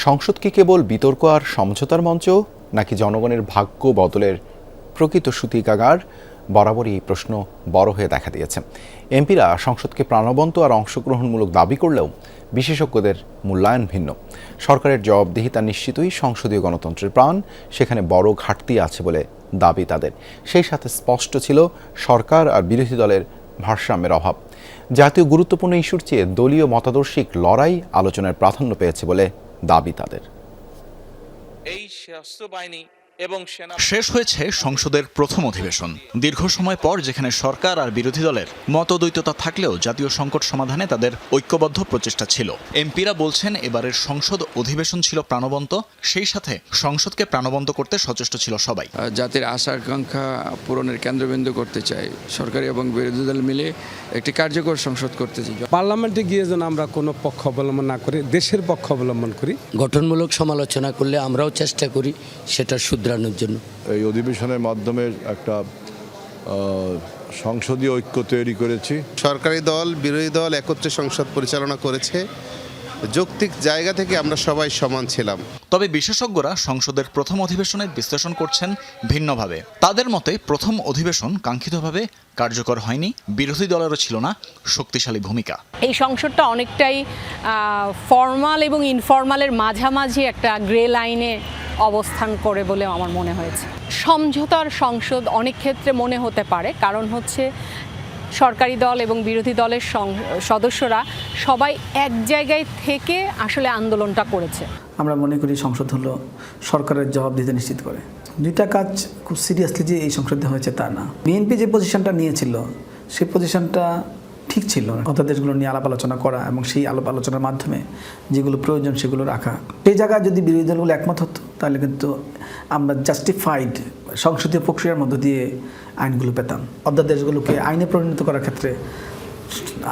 সংসদ কি কেবল বিতর্ক আর সমঝোতার মঞ্চ, নাকি জনগণের ভাগ্য বদলের প্রকৃত সূতিকাগার? বরাবরই এই প্রশ্ন বড় হয়ে দেখা দিয়েছে। এমপিরা সংসদকে প্রাণবন্ত আর অংশগ্রহণমূলক দাবি করলেও বিশেষজ্ঞদের মূল্যায়ন ভিন্ন। সরকারের জবাবদিহিতা নিশ্চিতই সংসদীয় গণতন্ত্রের প্রাণ, সেখানে বড় ঘাটতি আছে বলে দাবি তাদের। সেই সাথে স্পষ্ট ছিল সরকার আর বিরোধী দলের ভারসাম্যের অভাব। জাতীয় গুরুত্বপূর্ণ ইস্যুর চেয়ে দলীয় মতাদর্শিক লড়াই আলোচনার প্রাধান্য পেয়েছে বলে দাবি তাদের। এই সশস্ত্র বাহিনী এবং সেনা শেষ হয়েছে সংসদের প্রথম অধিবেশন। দীর্ঘ সময় পর যেখানে সরকার আর বিরোধী দলের মতদ্বৈততা থাকলেও জাতীয় সংকট সমাধানে তাদের ঐক্যবদ্ধ প্রচেষ্টা ছিল। এমপিরা বলছেন এবারের সংসদ অধিবেশন ছিল প্রাণবন্ত, সেই সাথে সংসদকে প্রাণবন্ত করতে সচেষ্ট ছিল সবাই। জাতির আশা আকাঙ্ক্ষা পূরণের কেন্দ্রবিন্দু করতে চাই, সরকারি এবং বিরোধী দল মিলে একটি কার্যকর সংসদ করতে চাই। পার্লামেন্টে গিয়ে যেন আমরা কোনো পক্ষ অবলম্বন না করি, দেশের পক্ষ অবলম্বন করি। গঠনমূলক সমালোচনা করলে আমরাও চেষ্টা করি সেটা শুধরানোর জন্য। এই অধিবেশনের মাধ্যমে একটা সংসদীয় ঐক্য তৈরি করেছি। সরকারি দল বিরোধী দল একত্রে সংসদ পরিচালনা করেছে। যৌক্তিক জায়গা থেকে আমরা সবাই সমান ছিলাম। তবে বিশেষজ্ঞরা সংসদের প্রথম অধিবেশনের বিশ্লেষণ করছেন ভিন্নভাবে। তাদের মতে প্রথম অধিবেশন কাঙ্ক্ষিতভাবে কার্যকর হয়নি, বিরোধী দলেরও ছিল না শক্তিশালী ভূমিকা। এই সংসদটা অনেকটাই ফর্মাল এবং ইনফর্মালের মাঝামাঝি একটা গ্রে লাইনে অবস্থান করে বলে আমার মনে হয়েছে। সমঝোতার সংসদ অনেক ক্ষেত্রে মনে হতে পারে, কারণ হচ্ছে সরকারি দল এবং বিরোধী দলের সদস্যরা সবাই এক জায়গায় থেকে আসলে আন্দোলনটা করেছে। আমরা মনে করি সংসদ হলো সরকারের জবাবদিহিতা নিশ্চিত করে। দুইটা কাজ খুব সিরিয়াসলি যে এই সংসদে হয়েছে তা না। বিএনপি যে পজিশনটা নিয়েছিল সেই পজিশনটা ঠিক ছিল না। অধ্যাদেশগুলো নিয়ে আলাপ আলোচনা করা এবং সেই আলাপ আলোচনার মাধ্যমে যেগুলো প্রয়োজন সেগুলো রাখা। সেই জায়গায় যদি বিরোধী দলগুলো একমত হতো তাহলে কিন্তু আমরা জাস্টিফাইড সংসদীয় প্রক্রিয়ার মধ্য দিয়ে আইনগুলো পেতাম। অধ্যাদেশগুলোকে আইনে পরিণত করার ক্ষেত্রে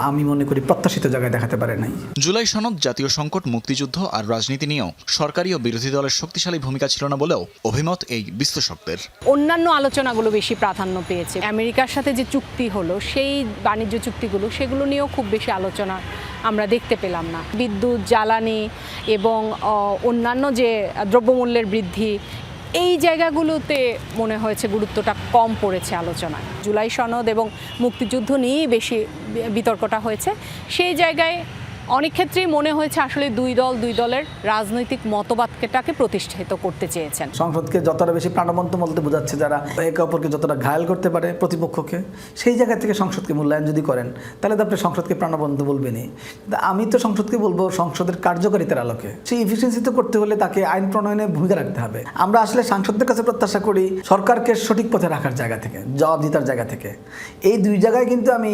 আমি মনে করি প্রত্যাশিত জায়গায় দেখাতে পারে নাই। জুলাই সনদ, জাতীয় সংকট, মুক্তিযুদ্ধ আর রাজনীতি নিয়েও সরকারি ও বিরোধী দলের শক্তিশালী ভূমিকা ছিল না বলেও অভিমত এই বিশ্লেষকদের। অন্যান্য আলোচনাগুলো বেশি প্রাধান্য পেয়েছে। আমেরিকার সাথে যে চুক্তি হলো, সেই বাণিজ্য চুক্তিগুলো, সেগুলো নিয়েও খুব বেশি আলোচনা আমরা দেখতে পেলাম না। বিদ্যুৎ, জ্বালানি এবং অন্যান্য যে দ্রব্যমূল্যের বৃদ্ধি, এই জায়গাগুলোতে মনে হয়েছে গুরুত্বটা কম পড়েছে আলোচনায়। জুলাই সনদ এবং মুক্তিযুদ্ধ নিয়েই বেশি বিতর্কটা হয়েছে। সেই জায়গায় অনেক ক্ষেত্রেই মনে হয়েছে আসলে দুই দলের রাজনৈতিক মতবাদটাকে প্রতিষ্ঠিত করতে চেয়েছেন। সংসদকে যতটা বেশি প্রাণবন্ত বলতে বোঝাচ্ছে যারা একে অপরকে যতটা ঘায়াল করতে পারে প্রতিপক্ষকে, সেই জায়গা থেকে সংসদকে মূল্যায়ন যদি করেন তাহলে তো আপনি সংসদকে প্রাণবন্ত বলবেনই। আমি তো সংসদকে বলবো সংসদের কার্যকারিতার আলোকে। সেই ইফিসিয়েন্সি তো করতে হলে তাকে আইন প্রণয়নে ভূমিকা রাখতে হবে। আমরা আসলে সাংসদদের কাছে প্রত্যাশা করি সরকারকে সঠিক পথে রাখার জায়গা থেকে, জবাবদিহিতার জায়গা থেকে। এই দুই জায়গায় কিন্তু আমি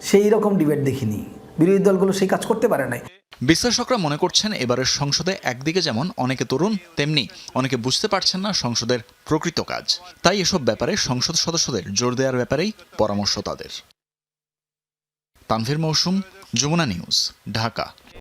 সেই রকম ডিবেট দেখিনি। বিরোধী দলগুলো সেই কাজ করতে পারে নাই। বিশ্লেষকরা মনে করছেন এবারের সংসদে একদিকে যেমন অনেকে তরুণ, তেমনি অনেকে বুঝতে পারছেন না সংসদের প্রকৃত কাজ। তাই এসব ব্যাপারে সংসদ সদস্যদের জোর দেওয়ার ব্যাপারেই পরামর্শ তাদের। তানভীর মৌসুম, যমুনা নিউজ, ঢাকা।